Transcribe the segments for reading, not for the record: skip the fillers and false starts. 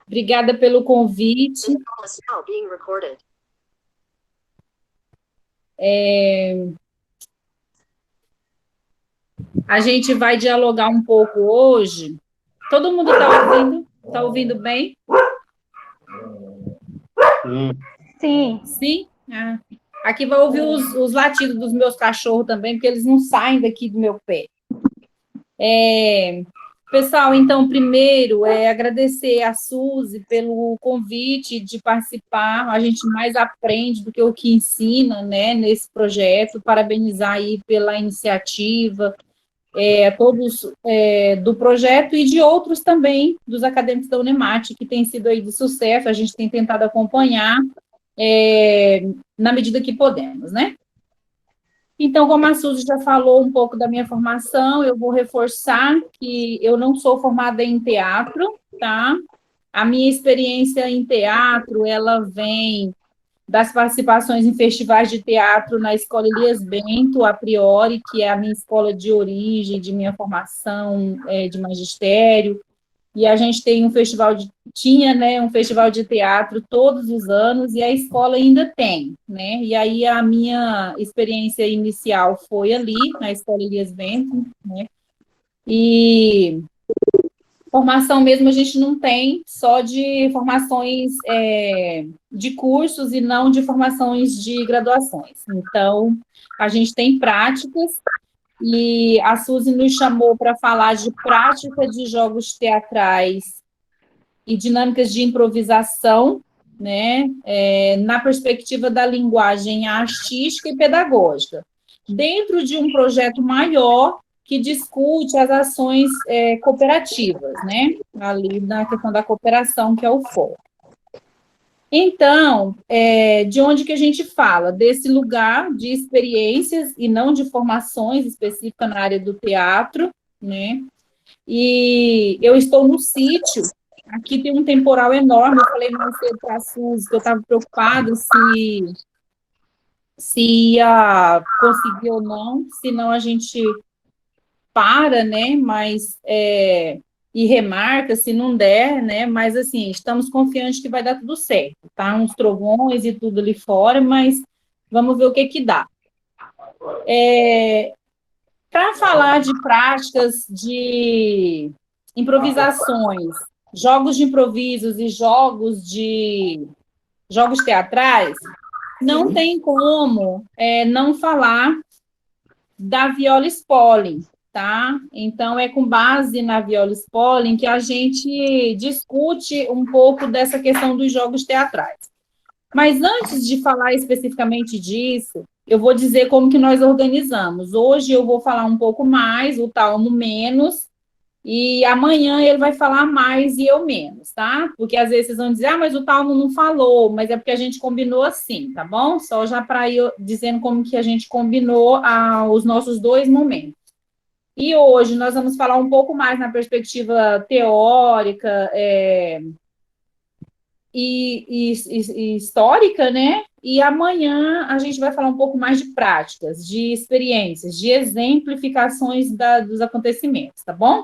Obrigada pelo convite. A gente vai dialogar um pouco hoje. Todo mundo está ouvindo? Está ouvindo bem? Sim. Sim? Ah. Aqui vai ouvir os latidos dos meus cachorros também, porque eles não saem daqui do meu pé. Pessoal, então, primeiro, agradecer a Suzy pelo convite de participar. A gente mais aprende do que o que ensina, né, nesse projeto. Parabenizar aí pela iniciativa, todos do projeto e de outros também, dos acadêmicos da Unemat, que tem sido aí de sucesso. A gente tem tentado acompanhar na medida que podemos, né? Então, como a Suzy já falou um pouco da minha formação, eu vou reforçar que eu não sou formada em teatro, tá? A minha experiência em teatro, ela vem das participações em festivais de teatro na Escola Elias Bento, a priori, que é a minha escola de origem, de minha formação de magistério, e a gente tem tinha, né, um festival de teatro todos os anos, e a escola ainda tem, né, e aí a minha experiência inicial foi ali, na Escola Elias Bento, né, e formação mesmo a gente não tem, só de formações de cursos e não de formações de graduações. Então, a gente tem práticas, e a Suzy nos chamou para falar de prática de jogos teatrais e dinâmicas de improvisação, né, na perspectiva da linguagem artística e pedagógica, dentro de um projeto maior que discute as ações cooperativas, né, ali na questão da cooperação, que é o foco. Então, de onde que a gente fala? Desse lugar de experiências e não de formações específicas na área do teatro, né? E eu estou no sítio, aqui tem um temporal enorme, eu falei mais cedo para a Suzy que eu estava preocupada se ia conseguir ou não, senão a gente para, né, mas e remarca se não der, né, mas assim, estamos confiantes que vai dar tudo certo, tá? Uns trovões e tudo ali fora, mas vamos ver o que que dá. Para falar de práticas de improvisações, jogos de improvisos e jogos teatrais, não tem como não falar da Viola Spolin, tá? Então, é com base na Viola Spolin que a gente discute um pouco dessa questão dos jogos teatrais. Mas antes de falar especificamente disso, eu vou dizer como que nós organizamos. Hoje eu vou falar um pouco mais, o Talmo menos, e amanhã ele vai falar mais e eu menos, tá? Porque às vezes vocês vão dizer, mas o Talmo não falou, mas é porque a gente combinou assim, tá bom? Só já para ir dizendo como que a gente combinou os nossos dois momentos. E hoje nós vamos falar um pouco mais na perspectiva teórica e histórica, né? E amanhã a gente vai falar um pouco mais de práticas, de experiências, de exemplificações dos acontecimentos, tá bom?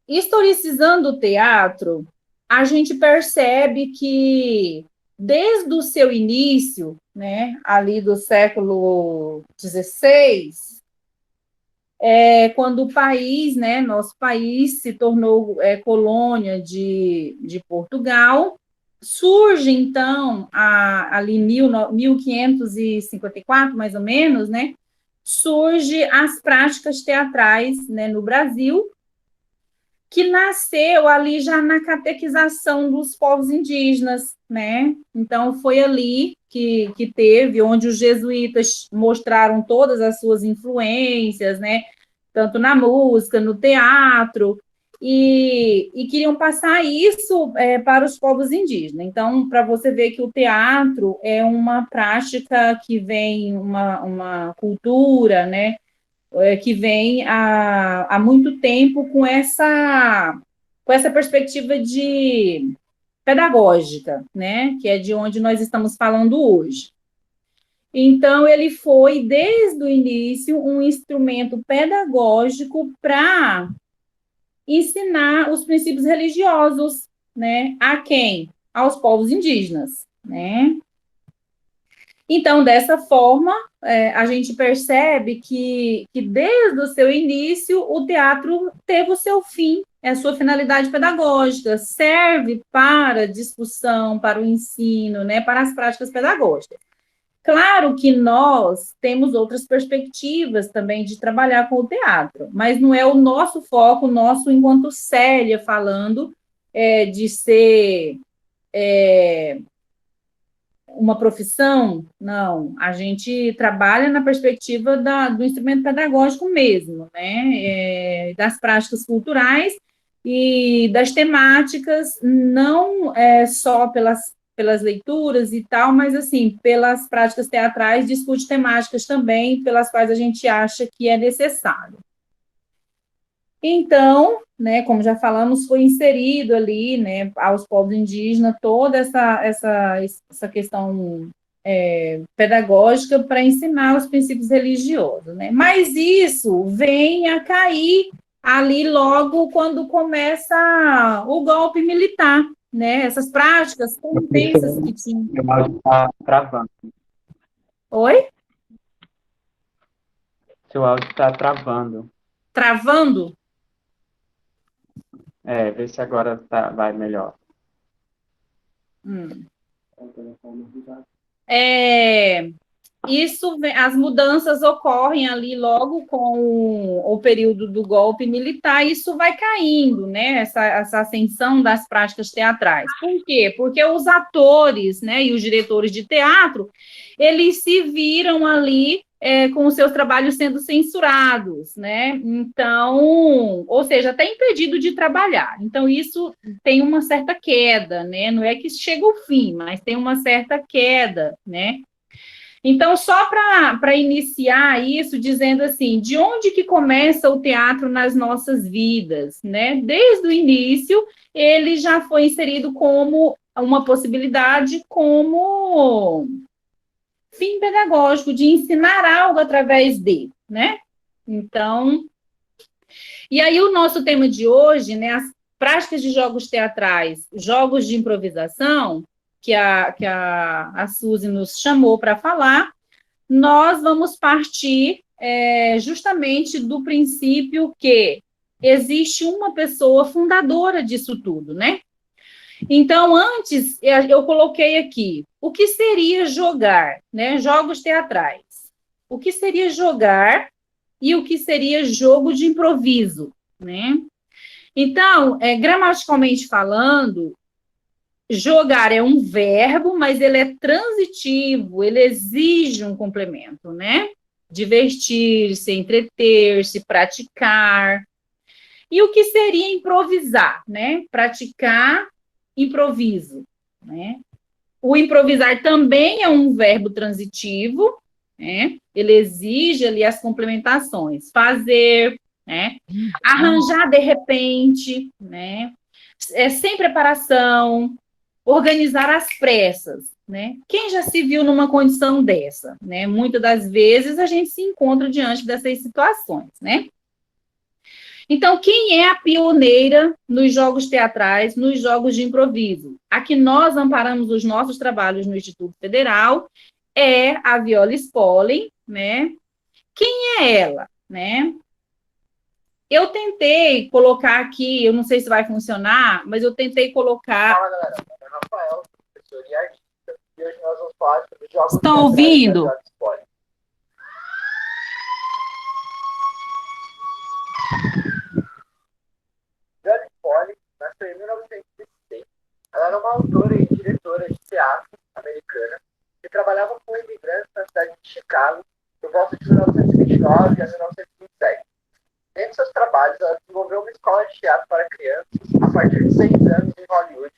Historicizando o teatro, a gente percebe que, desde o seu início, né, ali do século XVI, quando o país, né, nosso país, se tornou colônia de Portugal, surge, então, ali em 1554, mais ou menos, né, surge as práticas teatrais, né, no Brasil, que nasceu ali já na catequização dos povos indígenas, né? Então, foi ali que teve, onde os jesuítas mostraram todas as suas influências, né? Tanto na música, no teatro, e queriam passar isso para os povos indígenas. Então, para você ver que o teatro é uma prática que vem, uma cultura, né? Que vem há muito tempo com essa perspectiva de pedagógica, né? Que é de onde nós estamos falando hoje. Então, ele foi, desde o início, um instrumento pedagógico para ensinar os princípios religiosos, né? A quem? Aos povos indígenas, né? Então, dessa forma, a gente percebe que desde o seu início, o teatro teve o seu fim, a sua finalidade pedagógica, serve para discussão, para o ensino, né, para as práticas pedagógicas. Claro que nós temos outras perspectivas também de trabalhar com o teatro, mas não é o nosso foco, o nosso, enquanto Célia falando, de ser uma profissão, não. A gente trabalha na perspectiva do instrumento pedagógico mesmo, né? Das práticas culturais e das temáticas, não só pelas leituras e tal, mas, assim, pelas práticas teatrais, discute temáticas também pelas quais a gente acha que é necessário. Então, né, como já falamos, foi inserido ali, né, aos povos indígenas toda essa questão pedagógica para ensinar os princípios religiosos, né? Mas isso vem a cair ali logo quando começa o golpe militar, né? Essas práticas tão intensas que tinham. O áudio está travando. Oi? Seu áudio está travando. Travando? Vê se agora vai melhor. As mudanças ocorrem ali logo com o período do golpe militar, e isso vai caindo, né? Essa ascensão das práticas teatrais. Por quê? Porque os atores, né, e os diretores de teatro, eles se viram ali com os seus trabalhos sendo censurados, né? Então, ou seja, até impedido de trabalhar. Então, isso tem uma certa queda, né? Não é que chega ao fim, mas tem uma certa queda, né? Então, só para iniciar isso, dizendo assim, de onde que começa o teatro nas nossas vidas, né? Desde o início, ele já foi inserido como uma possibilidade, como fim pedagógico, de ensinar algo através dele, né? Então, e aí o nosso tema de hoje, né, as práticas de jogos teatrais, jogos de improvisação, que a Suzy nos chamou para falar, nós vamos partir justamente do princípio que existe uma pessoa fundadora disso tudo, né? Então, antes, eu coloquei aqui, o que seria jogar, né? Jogos teatrais. O que seria jogar e o que seria jogo de improviso, né? Então, gramaticalmente falando, jogar é um verbo, mas ele é transitivo, ele exige um complemento, né? Divertir-se, entreter-se, praticar. E o que seria improvisar, né? Praticar, improviso, né? O improvisar também é um verbo transitivo, né? Ele exige ali as complementações. Fazer, né? Arranjar de repente, né? Sem preparação, organizar às pressas, né? Quem já se viu numa condição dessa, né? Muitas das vezes a gente se encontra diante dessas situações, né? Então, quem é a pioneira nos jogos teatrais, nos jogos de improviso? A que nós amparamos os nossos trabalhos no Instituto Federal é a Viola Spolin, né? Quem é ela, né? Eu tentei colocar aqui, eu não sei se vai funcionar, mas eu tentei colocar... Fala, galera. Meu nome é Rafael, professor e artista, e hoje nós vamos falar sobre os jogos Estão ouvindo? da Viola Spolin. Viola Spolin nasceu em 1906. Ela era uma autora e diretora de teatro americana que trabalhava com imigrantes na cidade de Chicago por volta de 1929 a 1927. Entre seus trabalhos, ela desenvolveu uma escola de teatro para crianças a partir de 6 anos em Hollywood,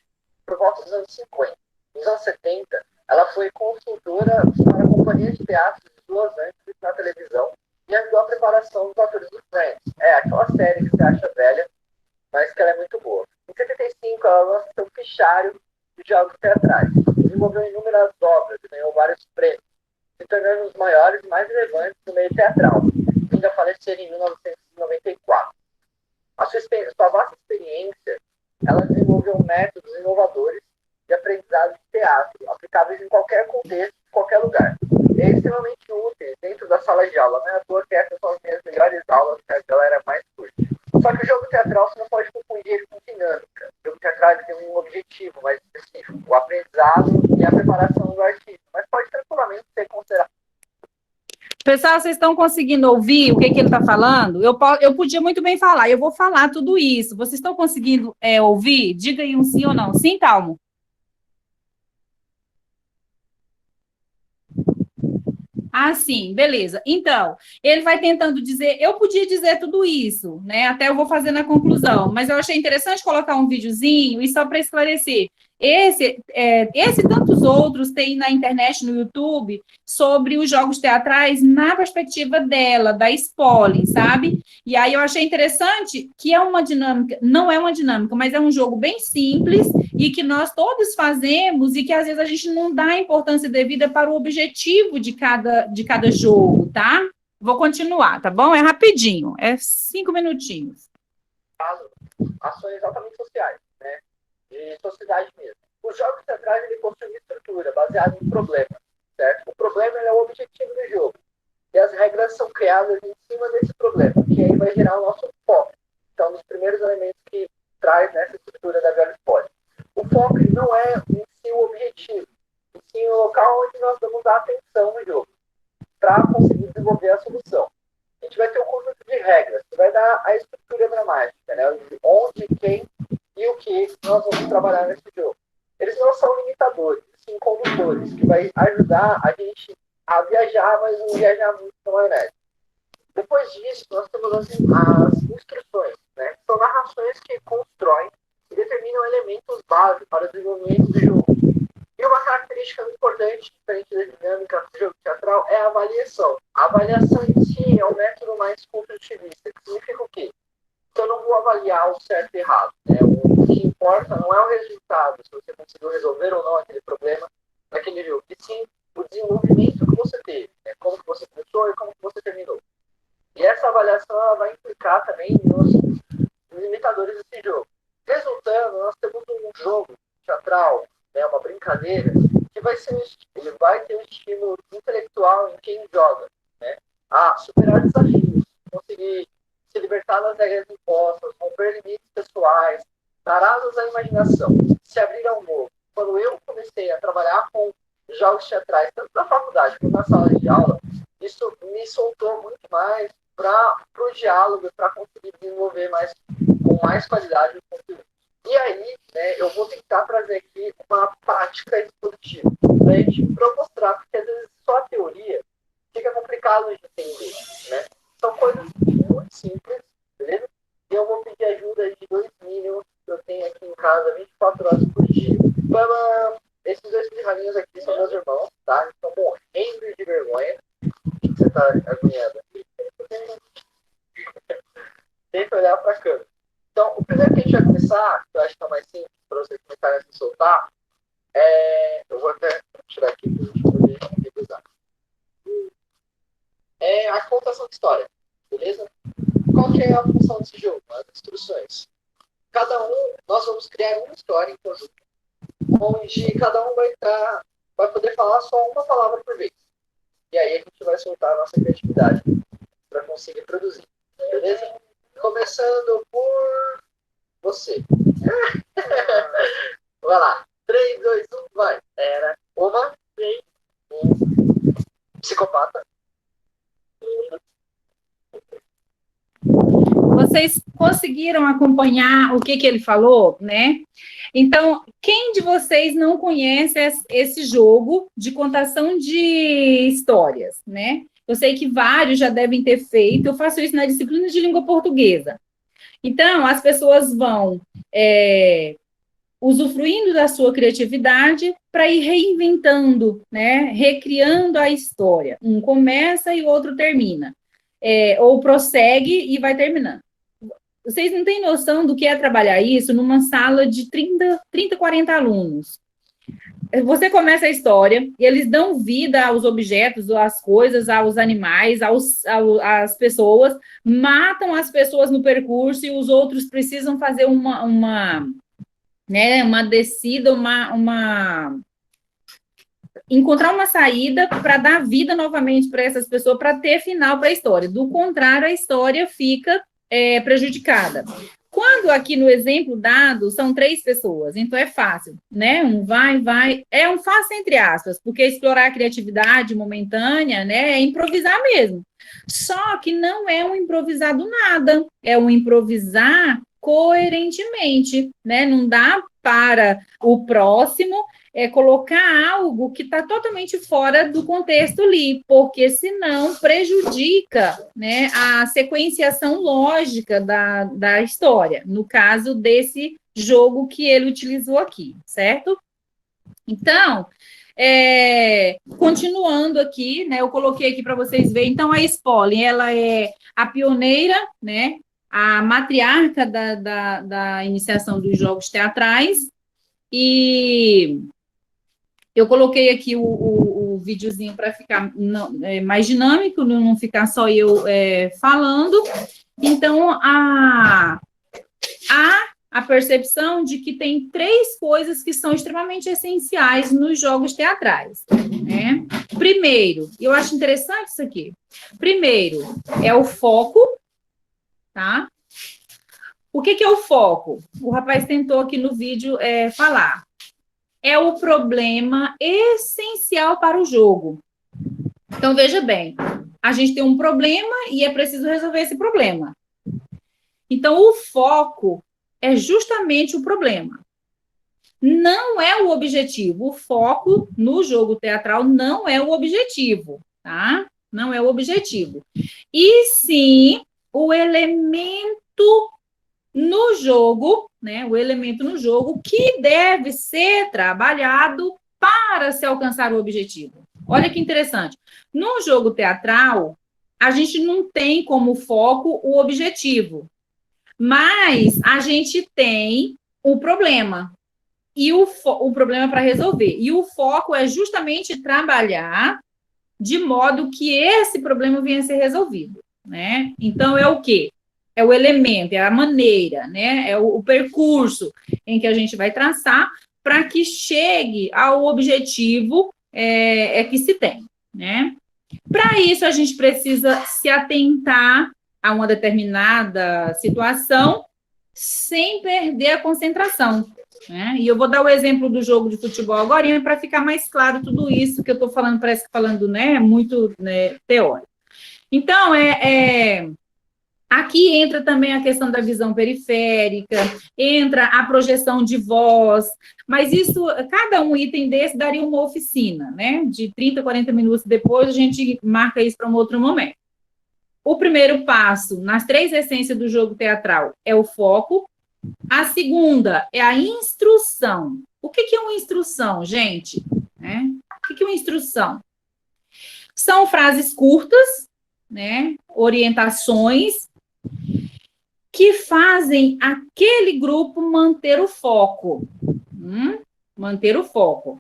por volta dos anos 50. Nos anos 70, ela foi consultora para a companhia de teatro de Los Angeles na televisão e ajudou a preparação dos atores do Friends. Aquela série que você acha velha, mas que ela é muito boa. Em 75, ela lançou seu fichário de jogos teatrais. Desenvolveu inúmeras obras e ganhou vários prêmios, se tornando um dos maiores e mais relevantes do meio teatral, vindo a falecer em 1994. Sua vasta experiência, ela desenvolveu métodos inovadores de aprendizado de teatro, aplicáveis em qualquer contexto, em qualquer lugar. E é extremamente útil dentro da sala de aula, não é à toa que essas são as minhas melhores aulas, que a galera mais curte. Só que o jogo teatral você não pode confundir ele com dinâmica. O jogo teatral tem um objetivo mais específico, o aprendizado e a preparação do artista, mas pode tranquilamente ser considerado. Pessoal, vocês estão conseguindo ouvir o que ele está falando? Eu podia muito bem falar, eu vou falar tudo isso. Vocês estão conseguindo ouvir? Diga aí um sim ou não. Sim, Talmo? Ah, sim, beleza. Então, ele vai tentando dizer, eu podia dizer tudo isso, né? Até eu vou fazer na conclusão, mas eu achei interessante colocar um videozinho e só para esclarecer. Esse e tantos outros tem na internet, no YouTube, sobre os jogos teatrais na perspectiva dela, da Spoli, sabe? E aí eu achei interessante que é uma dinâmica, não é uma dinâmica, mas é um jogo bem simples e que nós todos fazemos e que às vezes a gente não dá a importância devida para o objetivo de cada jogo, tá? Vou continuar, tá bom? É rapidinho, é 5 minutinhos. Ações altamente sociais, né? De sociedade mesmo. Os jogos teatrais, ele possui uma estrutura baseada em problema, certo? O problema é o objetivo do jogo. E as regras são criadas em cima desse problema, que aí vai gerar o nosso foco. Então, um dos primeiros elementos que traz nessa estrutura da Velha Spoli. O foco não é em si o objetivo, e sim o local onde nós vamos dar atenção no jogo, para conseguir desenvolver a solução. A gente vai ter um conjunto de regras, que vai dar a estrutura dramática, né? Onde, quem e o que nós vamos trabalhar nesse jogo. Eles não são limitadores, sim condutores, que vai ajudar a gente a viajar, mas não viajar muito na maionese. Depois disso, nós temos as instruções, né? São narrações que constroem e determinam elementos básicos para o desenvolvimento do jogo. E uma característica muito importante, diferente da dinâmica do jogo teatral, é a avaliação. A avaliação em si é o método mais construtivista, que significa o quê? Então, eu não vou avaliar o certo e errado, né? O que importa não é o resultado, se você conseguiu resolver ou não aquele problema naquele jogo, e sim o desenvolvimento que você teve, né? Como que você começou e como que você terminou. E essa avaliação ela vai implicar também nos limitadores desse jogo. Resultando, nós temos um jogo teatral, né, uma brincadeira, que ele vai ter um estímulo intelectual em quem joga, né? A superar desafios, conseguir se libertar das regras impostas, romper limites pessoais, dar asas à imaginação, se abrir ao novo. Quando eu comecei a trabalhar com jogos teatrais, tanto na faculdade quanto na sala de aula, isso me soltou muito mais para o diálogo, para conseguir desenvolver com mais qualidade o conteúdo. E aí, né, eu vou tentar trazer aqui uma prática expositiva para mostrar, porque às vezes só a teoria fica complicado de entender, né? São coisas muito simples, beleza? E eu vou pedir ajuda de 2 minions que eu tenho aqui em casa 24 horas por dia. Esses 2 pirralhinhos aqui são meus irmãos, tá? Eles estão morrendo de vergonha. O que você está agoniando? Tenta olhar para a câmera. Então, o primeiro que a gente vai começar, que eu acho que é mais simples para vocês começarem a se soltar, eu vou até tirar aqui para a gente poder revisar. É a contação de história, beleza? Qual que é a função desse jogo? As instruções. Nós vamos criar uma história em conjunto, onde cada um vai poder falar só uma palavra por vez. E aí a gente vai soltar a nossa criatividade para conseguir produzir, beleza? Começando por você. Vai lá. 3, 2, 1, vai. Era uma, 3, 1. Psicopata. Vocês conseguiram acompanhar o que ele falou, né? Então, quem de vocês não conhece esse jogo de contação de histórias, né? Eu sei que vários já devem ter feito, eu faço isso na disciplina de língua portuguesa. Então, as pessoas vão usufruindo da sua criatividade para ir reinventando, né? Recriando a história. Um começa e o outro termina. Ou prossegue e vai terminando. Vocês não têm noção do que é trabalhar isso numa sala de 30, 40 alunos. você começa a história e eles dão vida aos objetos, às coisas, aos animais, às pessoas, matam as pessoas no percurso e os outros precisam fazer uma descida, encontrar uma saída para dar vida novamente para essas pessoas, para ter final para a história. Do contrário, a história fica prejudicada. Quando aqui no exemplo dado, são 3 pessoas, então é fácil, né? Um vai, é um fácil entre aspas, porque explorar a criatividade momentânea, né, é improvisar mesmo. Só que não é um improvisar do nada, é um improvisar coerentemente, né? Não dá para o próximo colocar algo que está totalmente fora do contexto ali, porque senão prejudica, né, a sequenciação lógica da história, no caso desse jogo que ele utilizou aqui, certo? Então, continuando aqui, né, eu coloquei aqui para vocês verem, então a Spolin, ela é a pioneira, né, a matriarca da iniciação dos jogos teatrais, e eu coloquei aqui o videozinho para ficar mais dinâmico, não ficar só eu falando. Então, a percepção de que tem 3 coisas que são extremamente essenciais nos jogos teatrais, né? Primeiro, eu acho interessante isso aqui. Primeiro, é o foco, tá? O que é o foco? O rapaz tentou aqui no vídeo falar. É o problema essencial para o jogo. Então, veja bem, a gente tem um problema e é preciso resolver esse problema. Então, o foco é justamente o problema. Não é o objetivo. O foco no jogo teatral não é o objetivo, tá? Não é o objetivo. E sim, o elemento no jogo, né, o elemento no jogo que deve ser trabalhado para se alcançar o objetivo. Olha que interessante. No jogo teatral, a gente não tem como foco o objetivo, mas a gente tem o problema, e o problema para resolver. E o foco é justamente trabalhar de modo que esse problema venha a ser resolvido, né? Então, é o quê? É o elemento, é a maneira, né? É o percurso em que a gente vai traçar para que chegue ao objetivo que se tem, né? Para isso, a gente precisa se atentar a uma determinada situação sem perder a concentração, né? E eu vou dar o exemplo do jogo de futebol agora para ficar mais claro tudo isso que eu estou falando, parece que falando, né, muito, né, teórico. Então, aqui entra também a questão da visão periférica, entra a projeção de voz, mas isso, cada um item desse daria uma oficina, né? De 30, 40 minutos depois, a gente marca isso para um outro momento. O primeiro passo, nas 3 essências do jogo teatral, é o foco. A segunda é a instrução. O que é uma instrução, gente? O que é uma instrução? São frases curtas, né? Orientações que fazem aquele grupo manter o foco. Manter o foco.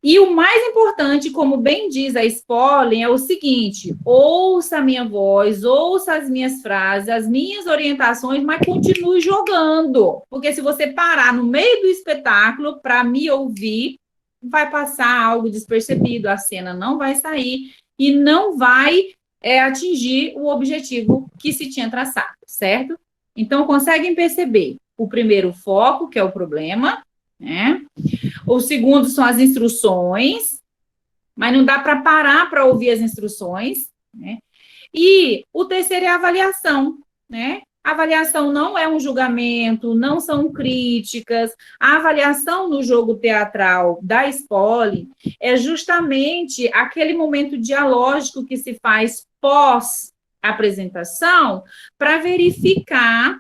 E o mais importante, como bem diz a Spolin, é o seguinte: ouça a minha voz, ouça as minhas frases, as minhas orientações, mas continue jogando. Porque se você parar no meio do espetáculo para me ouvir, vai passar algo despercebido, a cena não vai sair e não vai atingir o objetivo que se tinha traçado, certo? Então, conseguem perceber o primeiro foco, que é o problema, né? O segundo são as instruções, mas não dá para parar para ouvir as instruções, né? E o terceiro é a avaliação, né? A avaliação não é um julgamento, não são críticas. A avaliação no jogo teatral da Spolin é justamente aquele momento dialógico que se faz pós-apresentação para verificar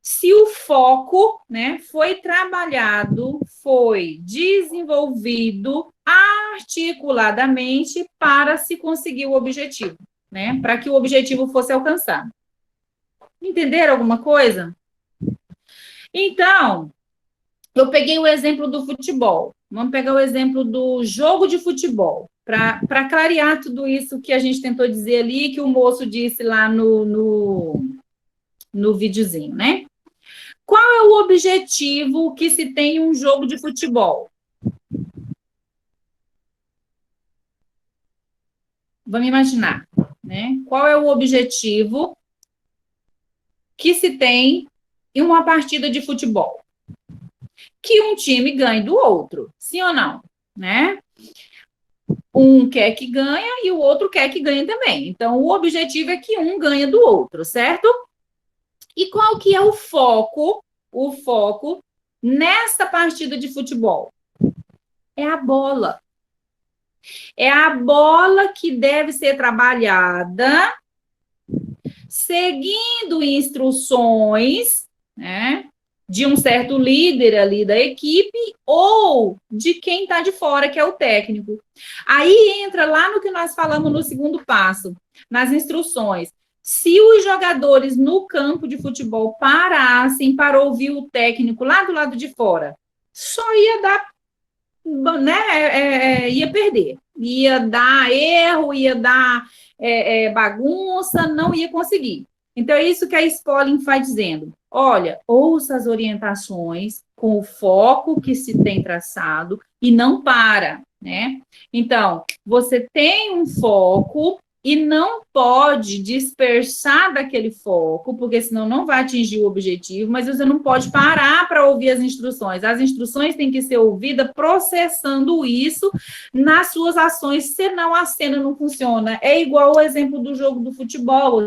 se o foco, né, foi trabalhado, foi desenvolvido articuladamente para se conseguir o objetivo, né, para que o objetivo fosse alcançado. Entenderam alguma coisa? Então, Eu peguei o exemplo do futebol. Vamos pegar o exemplo do jogo de futebol, para clarear tudo isso que a gente tentou dizer ali, que o moço disse lá no videozinho, né? Qual é o objetivo que se tem em um jogo de futebol? Vamos imaginar, né? Qual é o objetivo que se tem em uma partida de futebol? Que um time ganhe do outro, sim ou não, né? Um quer que ganhe e o outro quer que ganhe também. Então, o objetivo é que um ganhe do outro, certo? E qual que é o foco? O foco nessa partida de futebol? É a bola. É a bola que deve ser trabalhada seguindo instruções, né, de um certo líder ali da equipe ou de quem está de fora, que é o técnico. Aí entra lá no que nós falamos no segundo passo, nas instruções. Se os jogadores no campo de futebol parassem para ouvir o técnico lá do lado de fora, só ia dar, né, ia perder, ia dar erro, ia dar bagunça, não ia conseguir. Então, é isso que a Spolin vai dizendo. Olha, ouça as orientações com o foco que se tem traçado e não para, né? Então, você tem um foco e não pode dispersar daquele foco, porque senão não vai atingir o objetivo, mas você não pode parar para ouvir as instruções. As instruções têm que ser ouvidas processando isso nas suas ações, senão a cena não funciona. É igual o exemplo do jogo do futebol.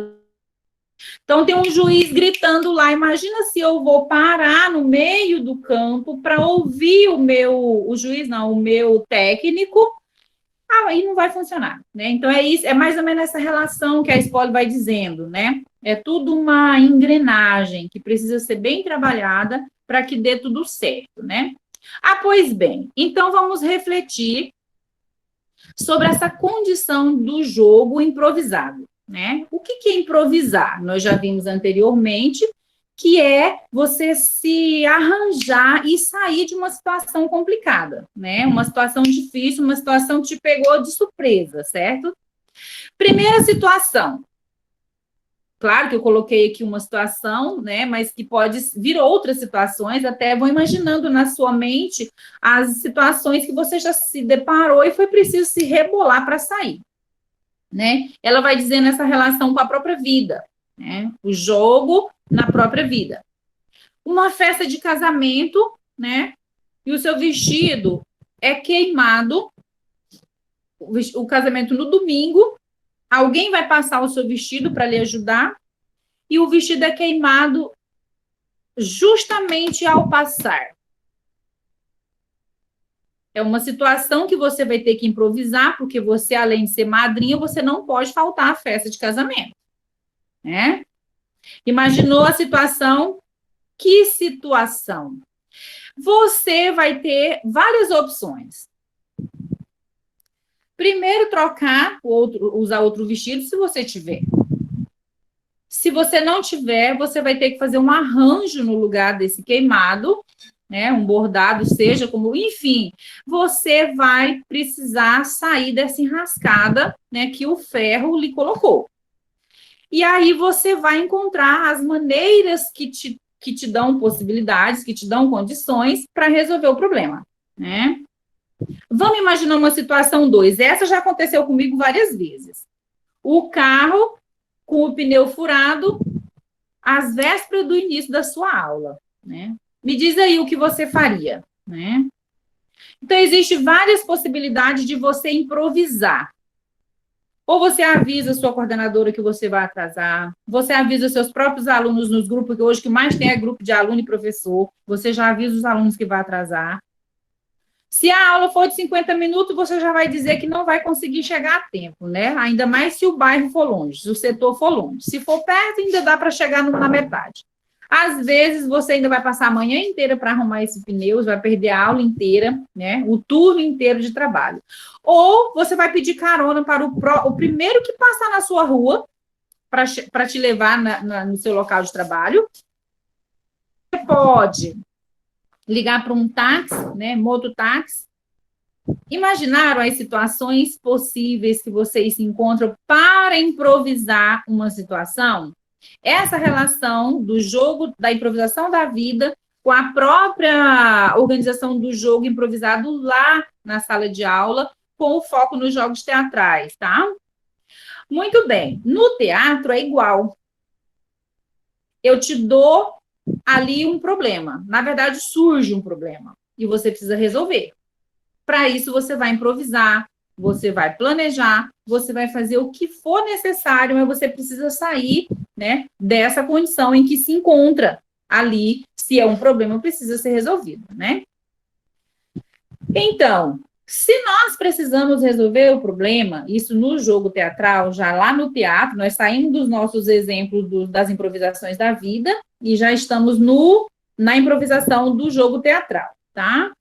Então, tem um juiz gritando lá, imagina se eu vou parar no meio do campo para ouvir o meu técnico, aí não vai funcionar, né? Então, é isso, é mais ou menos essa relação que a Spolin vai dizendo, né? É tudo uma engrenagem que precisa ser bem trabalhada para que dê tudo certo, né? Pois bem, então vamos refletir sobre essa condição do jogo improvisado, né? O que é improvisar? Nós já vimos anteriormente que é você se arranjar e sair de uma situação complicada, né? Uma situação difícil, uma situação que te pegou de surpresa, certo? Primeira situação. Claro que eu coloquei aqui uma situação, né? Mas que pode vir outras situações, até vão imaginando na sua mente as situações que você já se deparou e foi preciso se rebolar para sair, né? Ela vai dizendo essa relação com a própria vida, né? O jogo na própria vida. Uma festa de casamento, né? E o seu vestido é queimado, o casamento no domingo, alguém vai passar o seu vestido para lhe ajudar, e o vestido é queimado justamente ao passar. É uma situação que você vai ter que improvisar, porque você, além de ser madrinha, você não pode faltar à festa de casamento, né? Imaginou a situação? Que situação? Você vai ter várias opções. Primeiro, trocar usar outro vestido, se você tiver. Se você não tiver, você vai ter que fazer um arranjo no lugar desse queimado, né? Um bordado, seja como, enfim, você vai precisar sair dessa enrascada, né, que o ferro lhe colocou. E aí você vai encontrar as maneiras que te dão possibilidades, que te dão condições para resolver o problema, né? Vamos imaginar uma situação 2. Essa já aconteceu comigo várias vezes. O carro com o pneu furado às vésperas do início da sua aula, né? Me diz aí o que você faria, né? Então, existem várias possibilidades de você improvisar. Ou você avisa a sua coordenadora que você vai atrasar, você avisa os seus próprios alunos nos grupos, que hoje o que mais tem é grupo de aluno e professor, você já avisa os alunos que vai atrasar. Se a aula for de 50 minutos, você já vai dizer que não vai conseguir chegar a tempo, né? Ainda mais se o bairro for longe, se o setor for longe. Se for perto, ainda dá para chegar na metade. Às vezes, você ainda vai passar a manhã inteira para arrumar esse pneu, vai perder a aula inteira, né? O turno inteiro de trabalho. Ou você vai pedir carona para o primeiro que passar na sua rua para te levar no seu local de trabalho. Você pode ligar para um táxi, né, mototáxi. Imaginaram as situações possíveis que vocês se encontram para improvisar uma situação? Essa relação do jogo, da improvisação da vida, com a própria organização do jogo improvisado lá na sala de aula, com o foco nos jogos teatrais, tá? Muito bem. No teatro é igual. Eu te dou ali um problema. Na verdade, surge um problema e você precisa resolver. Para isso, você vai improvisar, você vai planejar, você vai fazer o que for necessário, mas você precisa sair, né, dessa condição em que se encontra ali, se é um problema, precisa ser resolvido, né? Então, se nós precisamos resolver o problema, isso no jogo teatral, já lá no teatro, nós saímos dos nossos exemplos das improvisações da vida e já estamos na improvisação do jogo teatral, tá?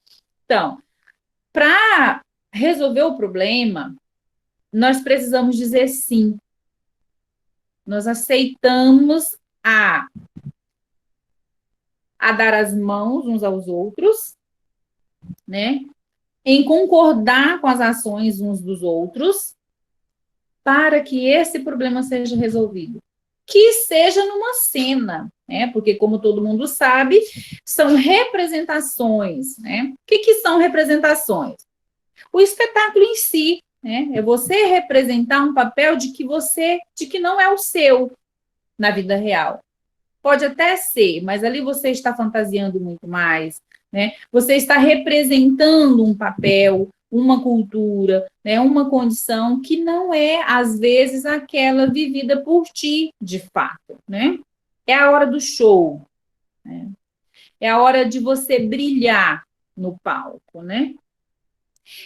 Então, para resolver o problema, nós precisamos dizer sim. Nós aceitamos a dar as mãos uns aos outros, né? Em concordar com as ações uns dos outros, para que esse problema seja resolvido. Que seja numa cena, né? Porque, como todo mundo sabe, são representações, né? O que são representações? O espetáculo em si, né? É você representar um papel de que não é o seu na vida real. Pode até ser, mas ali você está fantasiando muito mais, né? Você está representando um papel, uma cultura, né? Uma condição que não é, às vezes, aquela vivida por ti, de fato, né? É a hora do show, né? É a hora de você brilhar no palco, né?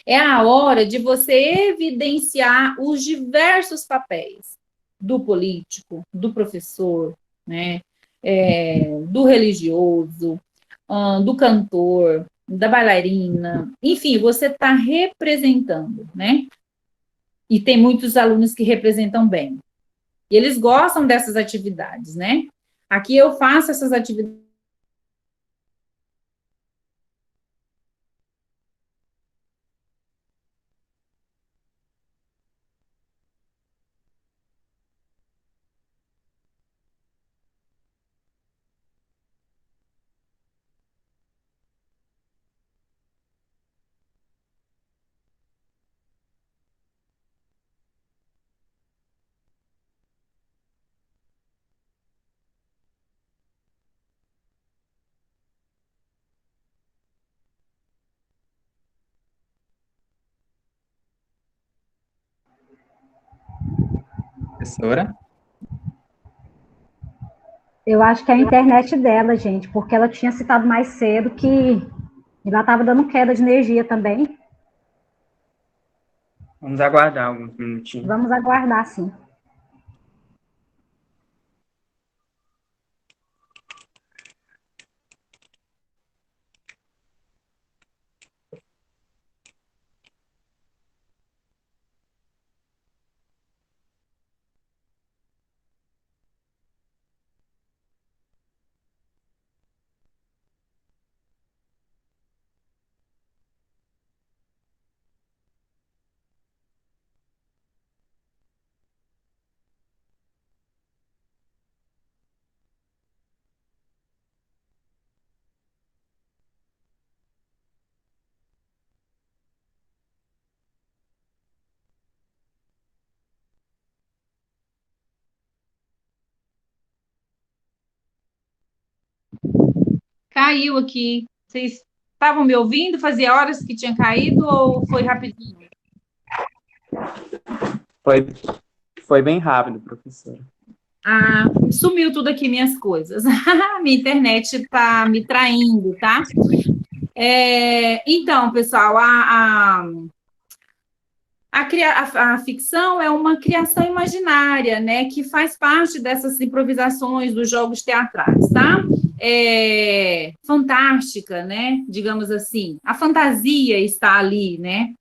É a hora de você evidenciar os diversos papéis do político, do professor, né? Do religioso, do cantor, da bailarina, enfim, você está representando, né? E tem muitos alunos que representam bem. E eles gostam dessas atividades, né? Aqui eu faço essas atividades. Professora? Eu acho que é a internet dela, gente, porque ela tinha citado mais cedo que ela estava dando queda de energia também. Vamos aguardar alguns minutinhos. Vamos aguardar, sim. Caiu aqui. Vocês estavam me ouvindo? Fazia horas que tinha caído ou foi rapidinho? Foi bem rápido, professora. Ah, sumiu tudo aqui, minhas coisas. Minha internet está me traindo, tá? Então, pessoal, a ficção é uma criação imaginária, né, que faz parte dessas improvisações dos jogos teatrais, tá? Fantástica, né, digamos assim. A fantasia está ali, né?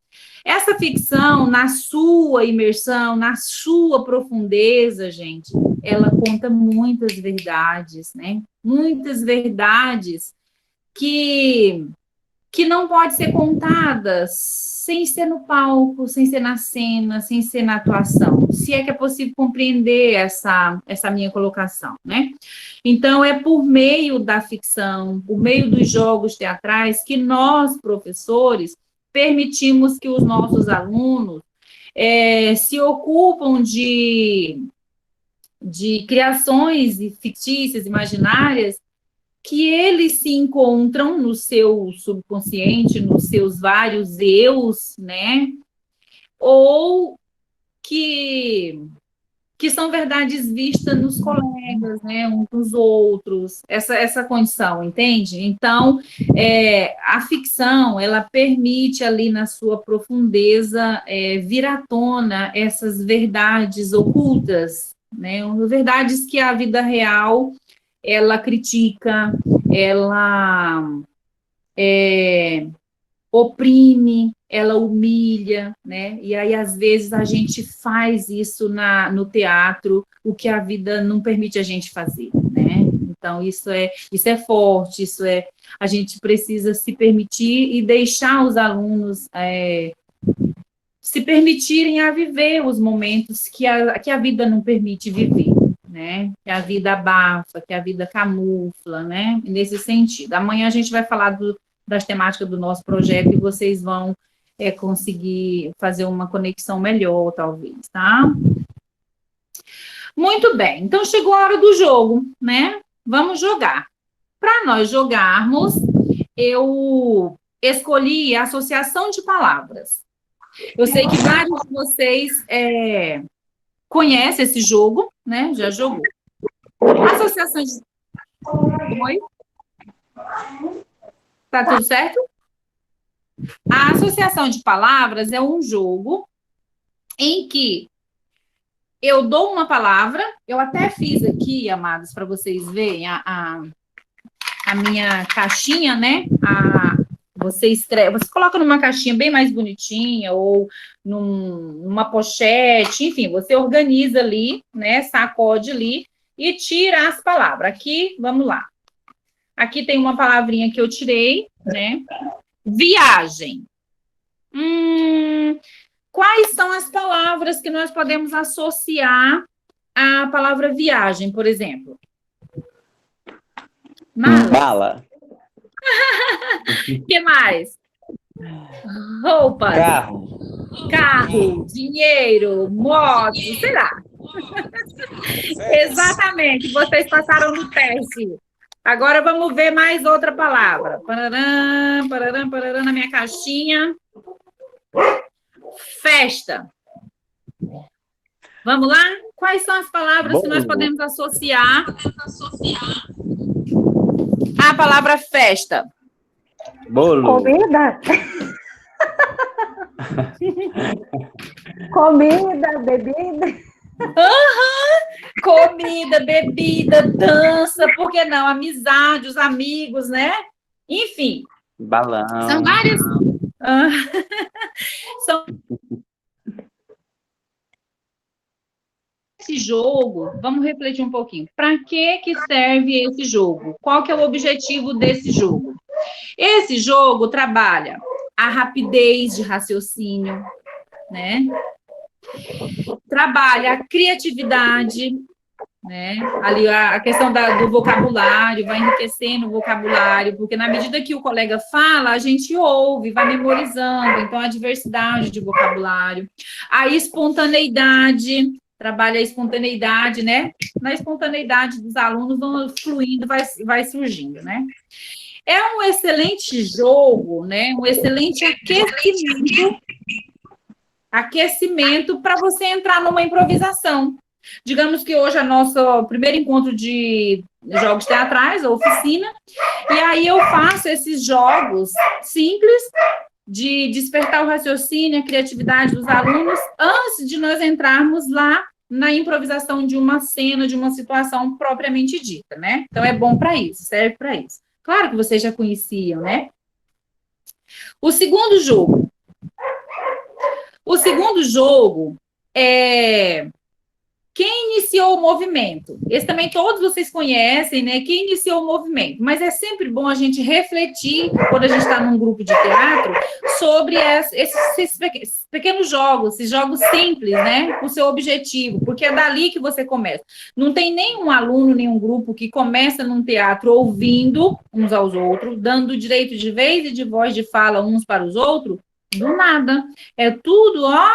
Essa ficção, na sua imersão, na sua profundeza, gente, ela conta muitas verdades, né? Muitas verdades que não pode ser contada sem ser no palco, sem ser na cena, sem ser na atuação, se é que é possível compreender essa minha colocação, né? Então, é por meio da ficção, por meio dos jogos teatrais, que nós, professores, permitimos que os nossos alunos se ocupam de criações fictícias, imaginárias, que eles se encontram no seu subconsciente, nos seus vários eus, né? Ou que são verdades vistas nos colegas, né? Uns dos outros, essa condição, entende? Então, a ficção, ela permite ali na sua profundeza vir à tona essas verdades ocultas, né? Verdades que a vida real ela critica, ela oprime, ela humilha, né? E aí, às vezes, a gente faz isso no teatro, o que a vida não permite a gente fazer, né? Então, isso é forte, a gente precisa se permitir e deixar os alunos se permitirem a viver os momentos que a vida não permite viver, né? Que a vida abafa, que a vida camufla, né? Nesse sentido. Amanhã a gente vai falar das temáticas do nosso projeto e vocês vão conseguir fazer uma conexão melhor, talvez, tá? Muito bem. Então, chegou a hora do jogo, né? Vamos jogar. Para nós jogarmos, eu escolhi a associação de palavras. Eu sei que vários de vocês conhecem esse jogo, né? Já jogou. Associação de... Oi? Tá tudo certo? A associação de palavras é um jogo em que eu dou uma palavra, eu até fiz aqui, amados, para vocês verem a minha caixinha, né? Você escreve, você coloca numa caixinha bem mais bonitinha, ou numa pochete, enfim, você organiza ali, né? Sacode ali e tira as palavras. Aqui, vamos lá. Aqui tem uma palavrinha que eu tirei, né? Viagem. Quais são as palavras que nós podemos associar à palavra viagem, por exemplo? Mala. O que mais? Roupas. Carro, dinheiro, moto, sei lá. Exatamente, vocês passaram no teste. Agora vamos ver mais outra palavra. Pararam, pararam, pararam na minha caixinha. Festa. Vamos lá? Quais são as palavras que nós podemos associar à palavra festa? Bolo. Comida. Comida, bebida. Comida, bebida, dança, por que não? Amizade, os amigos, né? Enfim. Balão. São várias. São esse jogo, vamos refletir um pouquinho. Para que serve esse jogo? Qual que é o objetivo desse jogo? Esse jogo trabalha a rapidez de raciocínio, né? Trabalha a criatividade, né? Ali a questão do vocabulário, vai enriquecendo o vocabulário, porque na medida que o colega fala, a gente ouve, vai memorizando, então a diversidade de vocabulário. A espontaneidade, trabalha a espontaneidade, né? Na espontaneidade dos alunos vão fluindo, vai surgindo, né? É um excelente jogo, né? Um excelente aquecimento para você entrar numa improvisação. Digamos que hoje é nosso primeiro encontro de jogos teatrais, a oficina, e aí eu faço esses jogos simples de despertar o raciocínio, a criatividade dos alunos, antes de nós entrarmos lá na improvisação de uma cena, de uma situação propriamente dita, né? Então, é bom para isso, serve para isso. Claro que vocês já conheciam, né? O segundo jogo é Quem iniciou o movimento? Esse também todos vocês conhecem, né? Quem iniciou o movimento? Mas é sempre bom a gente refletir, quando a gente está num grupo de teatro, sobre esses pequenos jogos, esses jogos simples, né? O seu objetivo, porque é dali que você começa. Não tem nenhum aluno, nenhum grupo que começa num teatro ouvindo uns aos outros, dando direito de vez e de voz de fala uns para os outros, do nada. É tudo, ó,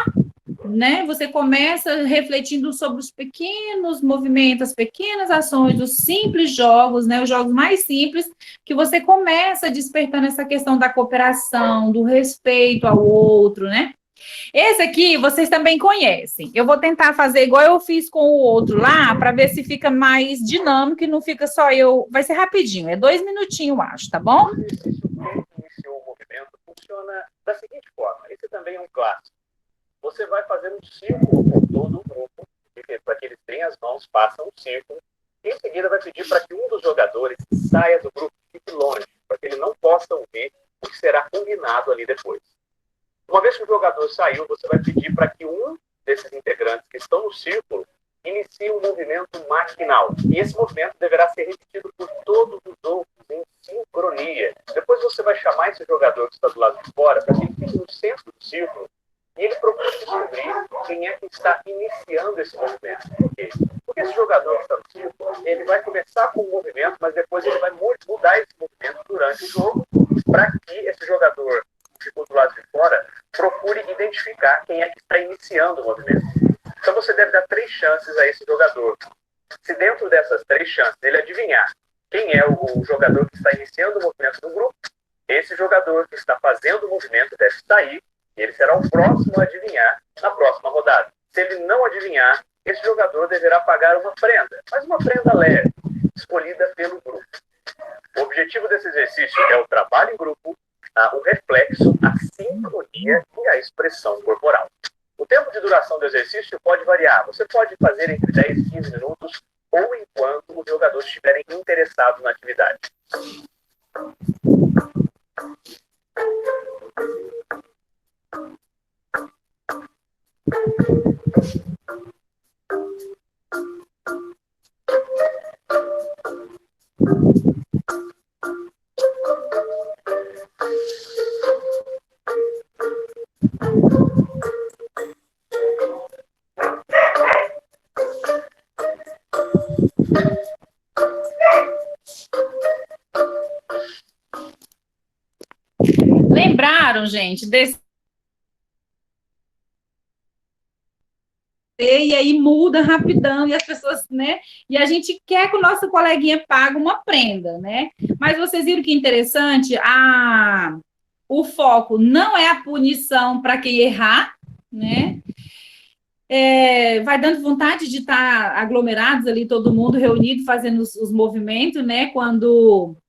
né? Você começa refletindo sobre os pequenos movimentos, as pequenas ações, os simples jogos, né? Os jogos mais simples, que você começa despertando essa questão da cooperação, do respeito ao outro, né? Esse aqui vocês também conhecem. Eu vou tentar fazer igual eu fiz com o outro lá, para ver se fica mais dinâmico e não fica só eu. Vai ser rapidinho, é 2 minutinhos, eu acho, tá bom? O exercício quem iniciou o movimento funciona da seguinte forma. Esse também é um clássico. Você vai fazer um círculo com todo o grupo, para que eles deem as mãos, façam um círculo. Em seguida, vai pedir para que um dos jogadores saia do grupo e fique longe, para que ele não possa ouvir o que será combinado ali depois. Uma vez que o jogador saiu, você vai pedir para que um desses integrantes que estão no círculo inicie um movimento maquinal. E esse movimento deverá ser repetido por todos os outros em sincronia. Depois você vai chamar esse jogador que está do lado de fora para que ele fique no centro do círculo e ele procura descobrir quem é que está iniciando esse movimento. Por quê? Porque esse jogador que está no círculo, ele vai começar com um movimento, mas depois ele vai mudar esse movimento durante o jogo para que esse jogador que ficou do lado de fora procure identificar quem é que está iniciando o movimento. Então você deve dar 3 chances a esse jogador. Se dentro dessas 3 chances ele adivinhar quem é o jogador que está iniciando o movimento do grupo, esse jogador que está fazendo o movimento deve sair e ele será o próximo a adivinhar na próxima rodada. Se ele não adivinhar, esse jogador deverá pagar uma prenda, mas uma prenda leve, escolhida pelo grupo. O objetivo desse exercício é o trabalho em grupo, o reflexo, a sincronia e a expressão corporal. O tempo de duração do exercício pode variar. Você pode fazer entre 10 e 15 minutos ou enquanto os jogadores estiverem interessados na atividade. Lembraram, gente, desse... E aí muda rapidão, e as pessoas, né? E a gente quer que o nosso coleguinha pague uma prenda, né? Mas vocês viram que interessante? O foco não é a punição para quem errar, né? Vai dando vontade de estar aglomerados ali, todo mundo reunido, fazendo os movimentos, né? Quando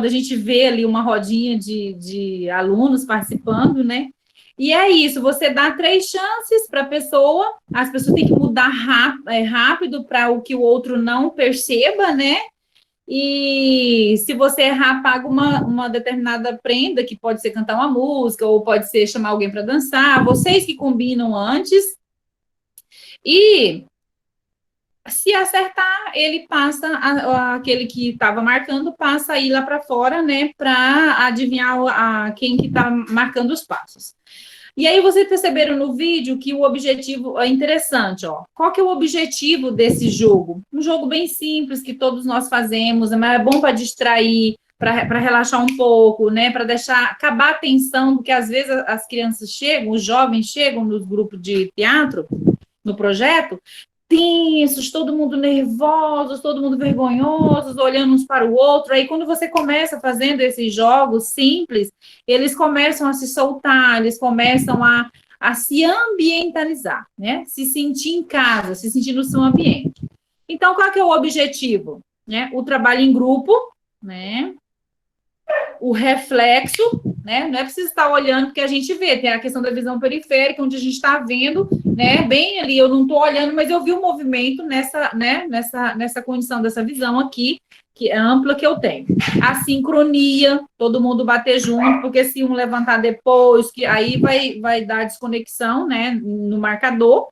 a gente vê ali uma rodinha de alunos participando, né? E é isso, você dá 3 chances para a pessoa, as pessoas têm que mudar rápido para o que o outro não perceba, né? E se você errar, paga uma determinada prenda, que pode ser cantar uma música, ou pode ser chamar alguém para dançar, vocês que combinam antes. E se acertar, ele passa, aquele que estava marcando, passa aí lá para fora, né, para adivinhar quem que está marcando os passos. E aí vocês perceberam no vídeo que o objetivo é interessante, ó. Qual que é o objetivo desse jogo? Um jogo bem simples, que todos nós fazemos, mas é bom para distrair, para relaxar um pouco, né, para deixar acabar a tensão, porque às vezes as crianças chegam, os jovens chegam nos grupos de teatro, no projeto, tensos, todo mundo nervosos, todo mundo vergonhosos, olhando uns para o outro. Aí, quando você começa fazendo esses jogos simples, eles começam a se soltar, eles começam a se ambientalizar, né? Se sentir em casa, se sentir no seu ambiente. Então, qual que é o objetivo? Né? O trabalho em grupo, né? O reflexo, né? Não é preciso estar olhando, porque a gente vê, tem a questão da visão periférica, onde a gente está vendo, né? Bem ali, eu não estou olhando, mas eu vi o movimento nessa condição dessa visão aqui, que é ampla que eu tenho. A sincronia, todo mundo bater junto, porque se um levantar depois, que aí vai dar desconexão, né? No marcador.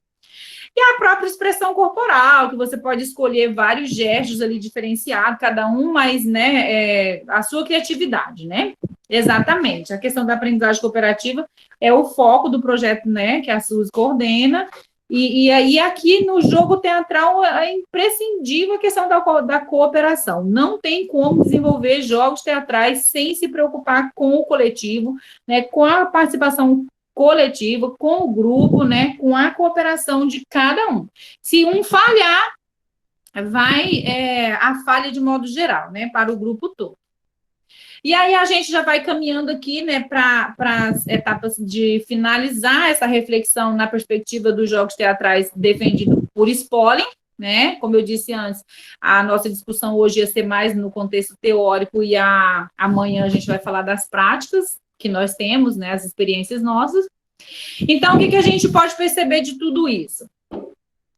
E a própria expressão corporal, que você pode escolher vários gestos ali diferenciados, cada um, mas, né, a sua criatividade, né? Exatamente. A questão da aprendizagem cooperativa é o foco do projeto, né, que a Suzy coordena. E aí, aqui no jogo teatral, é imprescindível a questão da cooperação. Não tem como desenvolver jogos teatrais sem se preocupar com o coletivo, né, com a participação coletiva, com o grupo, né, com a cooperação de cada um. Se um falhar, vai a falha de modo geral, né, para o grupo todo. E aí a gente já vai caminhando aqui, né, para as etapas de finalizar essa reflexão na perspectiva dos jogos teatrais defendido por Spolin, né? Como eu disse antes, a nossa discussão hoje ia ser mais no contexto teórico e amanhã a gente vai falar das práticas que nós temos, né, as experiências nossas. Então, o que a gente pode perceber de tudo isso?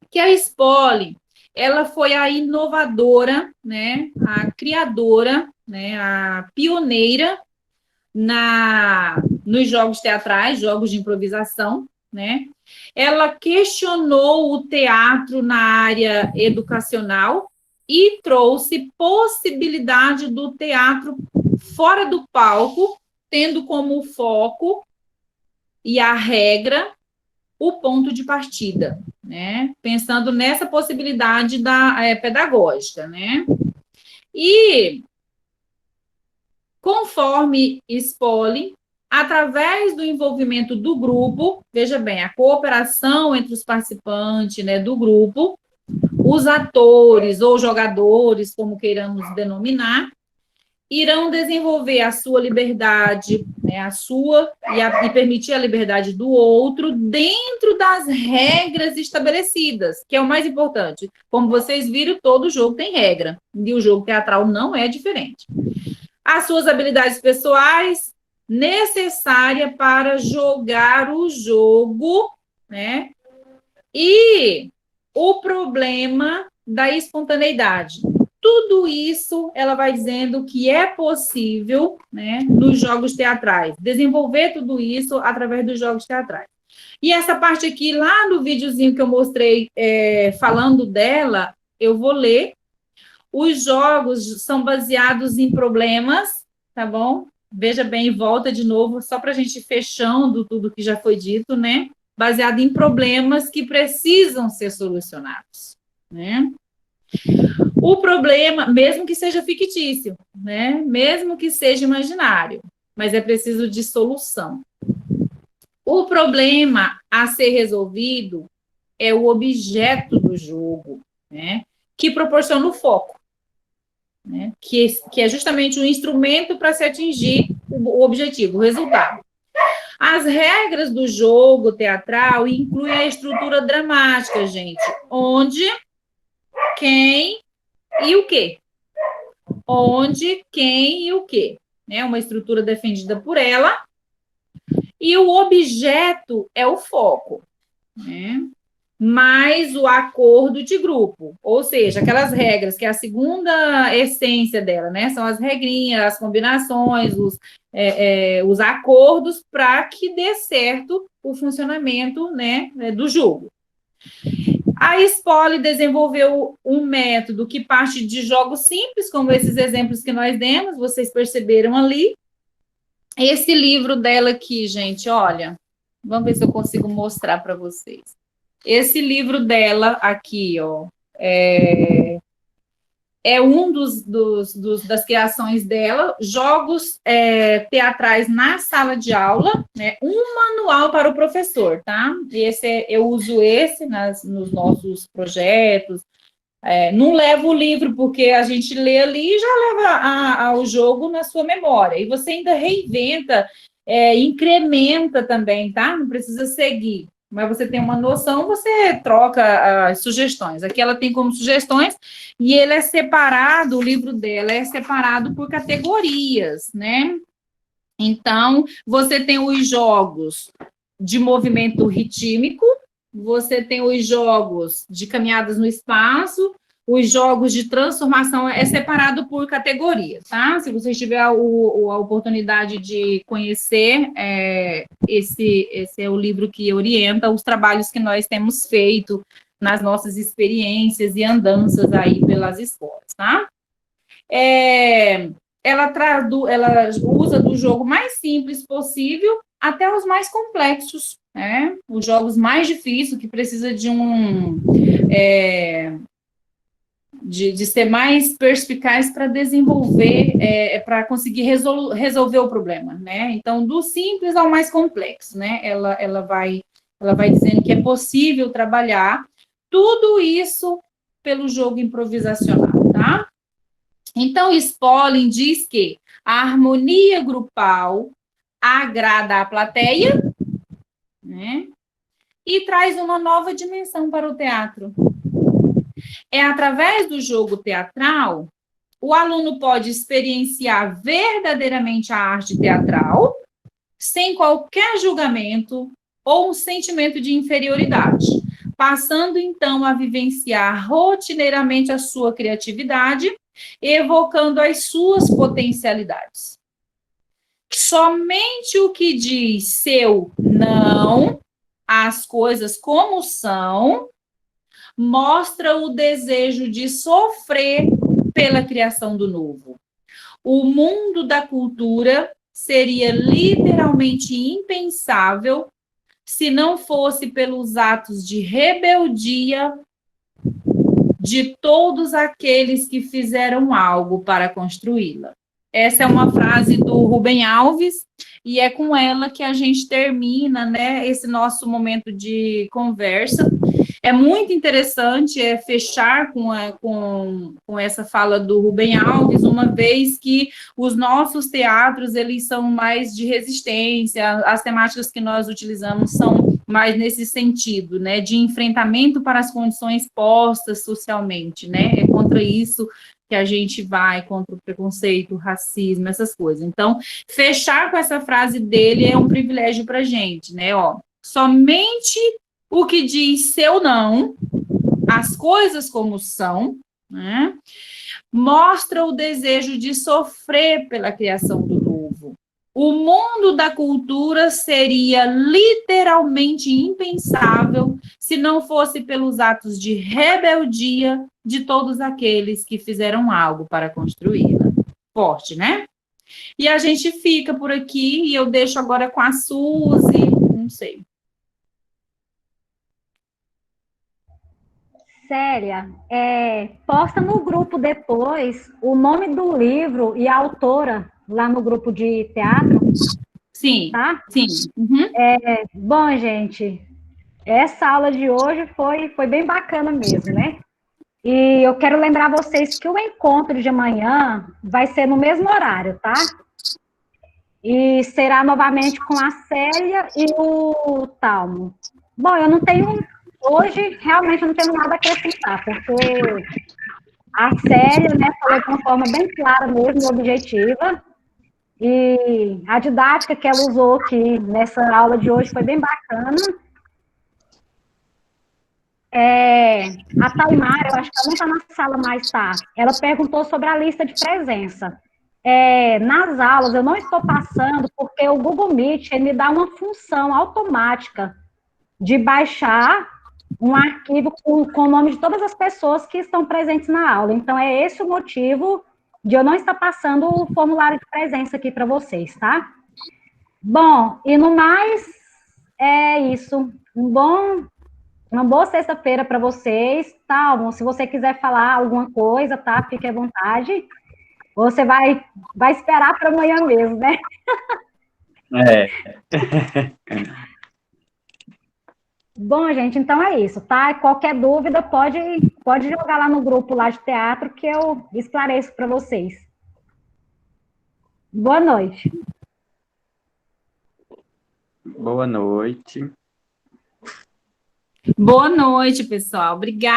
Que a Spolin, ela foi a inovadora, né, a criadora, né, a pioneira nos jogos teatrais, jogos de improvisação, né? Ela questionou o teatro na área educacional e trouxe possibilidade do teatro fora do palco, tendo como foco e a regra o ponto de partida, né? Pensando nessa possibilidade pedagógica, né? E conforme Spolin, através do envolvimento do grupo, veja bem, a cooperação entre os participantes, né, do grupo, os atores ou jogadores, como queiramos denominar, irão desenvolver a sua liberdade, né, a sua, e permitir a liberdade do outro dentro das regras estabelecidas, que é o mais importante. Como vocês viram, todo jogo tem regra, e o jogo teatral não é diferente. As suas habilidades pessoais necessárias para jogar o jogo, né? E o problema da espontaneidade. Tudo isso ela vai dizendo que é possível, né, nos jogos teatrais. Desenvolver tudo isso através dos jogos teatrais. E essa parte aqui, lá no videozinho que eu mostrei falando dela, eu vou ler. Os jogos são baseados em problemas, tá bom? Veja bem, volta de novo, só para a gente ir fechando tudo que já foi dito, né? Baseado em problemas que precisam ser solucionados, né? O problema, mesmo que seja fictício, né? Mesmo que seja imaginário, mas é preciso de solução. O problema a ser resolvido é o objeto do jogo, né? Que proporciona o foco, né? Que é justamente o instrumento para se atingir o objetivo, o resultado. As regras do jogo teatral incluem a estrutura dramática, gente, onde, quem e o quê? Onde, quem e o quê? Né? Uma estrutura defendida por ela, e o objeto é o foco, né? Mais o acordo de grupo, ou seja, aquelas regras, que é a segunda essência dela, né? São as regrinhas, as combinações, os acordos para que dê certo o funcionamento, né, do jogo. A Spolin desenvolveu um método que parte de jogos simples, como esses exemplos que nós demos, vocês perceberam ali. Esse livro dela aqui, gente, olha, vamos ver se eu consigo mostrar para vocês. Esse livro dela aqui, ó, é um das criações dela, Jogos Teatrais na Sala de Aula, né? Um manual para o professor, tá? Eu uso esse nos nossos projetos. Não levo o livro, porque a gente lê ali e já leva ao jogo na sua memória. E você ainda reinventa, incrementa também, tá? Não precisa seguir. Mas você tem uma noção, você troca as sugestões. Aqui ela tem como sugestões, e ele é separado, o livro dela é separado por categorias, né? Então, você tem os jogos de movimento ritmico, você tem os jogos de caminhadas no espaço, os jogos de transformação é separado por categoria, tá? Se você tiver a oportunidade de conhecer, esse é o livro que orienta os trabalhos que nós temos feito nas nossas experiências e andanças aí pelas escolas, tá? Ela usa do jogo mais simples possível até os mais complexos, né? Os jogos mais difíceis, que precisa de ser mais perspicaz para desenvolver, para conseguir resolver o problema, né? Então, do simples ao mais complexo, né? Ela vai dizendo que é possível trabalhar tudo isso pelo jogo improvisacional, tá? Então, Spolin diz que a harmonia grupal agrada a plateia, né? E traz uma nova dimensão para o teatro. É através do jogo teatral, o aluno pode experienciar verdadeiramente a arte teatral, sem qualquer julgamento ou um sentimento de inferioridade, passando então a vivenciar rotineiramente a sua criatividade, evocando as suas potencialidades. Somente o que diz seu não às coisas como são mostra o desejo de sofrer pela criação do novo. O mundo da cultura seria literalmente impensável se não fosse pelos atos de rebeldia de todos aqueles que fizeram algo para construí-la. Essa é uma frase do Rubem Alves, e é com ela que a gente termina, né, esse nosso momento de conversa. É muito interessante fechar com essa fala do Rubem Alves, uma vez que os nossos teatros, eles são mais de resistência, as temáticas que nós utilizamos são mais nesse sentido, né, de enfrentamento para as condições postas socialmente, né, é contra isso que a gente vai, contra o preconceito, o racismo, essas coisas. Então, fechar com essa frase dele é um privilégio para a gente, né, ó, somente o que diz seu não, as coisas como são, né, mostra o desejo de sofrer pela criação do novo. O mundo da cultura seria literalmente impensável se não fosse pelos atos de rebeldia de todos aqueles que fizeram algo para construí-la. Forte, né? E a gente fica por aqui, e eu deixo agora com a Suzy, não sei. Célia, posta no grupo depois o nome do livro e a autora lá no grupo de teatro. Sim, tá? Sim. Uhum. Bom, gente, essa aula de hoje foi bem bacana mesmo, né? E eu quero lembrar vocês que o encontro de amanhã vai ser no mesmo horário, tá? E será novamente com a Célia e o Talmo. Bom, hoje realmente eu não tenho nada a acrescentar, porque a Célia, né, falou de uma forma bem clara mesmo e objetiva, e a didática que ela usou aqui nessa aula de hoje foi bem bacana. A Taimara, eu acho que ela não está na sala mais, tá? Ela perguntou sobre a lista de presença. Nas aulas, eu não estou passando porque o Google Meet me dá uma função automática de baixar um arquivo com o nome de todas as pessoas que estão presentes na aula. Então, é esse o motivo de eu não estar passando o formulário de presença aqui para vocês, tá? Bom, e no mais, é isso. Uma boa sexta-feira para vocês, tá? Se você quiser falar alguma coisa, tá? Fique à vontade. Ou você vai esperar para amanhã mesmo, né? Bom, gente, então é isso, tá? Qualquer dúvida, pode jogar lá no grupo lá de teatro que eu esclareço para vocês. Boa noite. Boa noite. Boa noite, pessoal. Obrigada.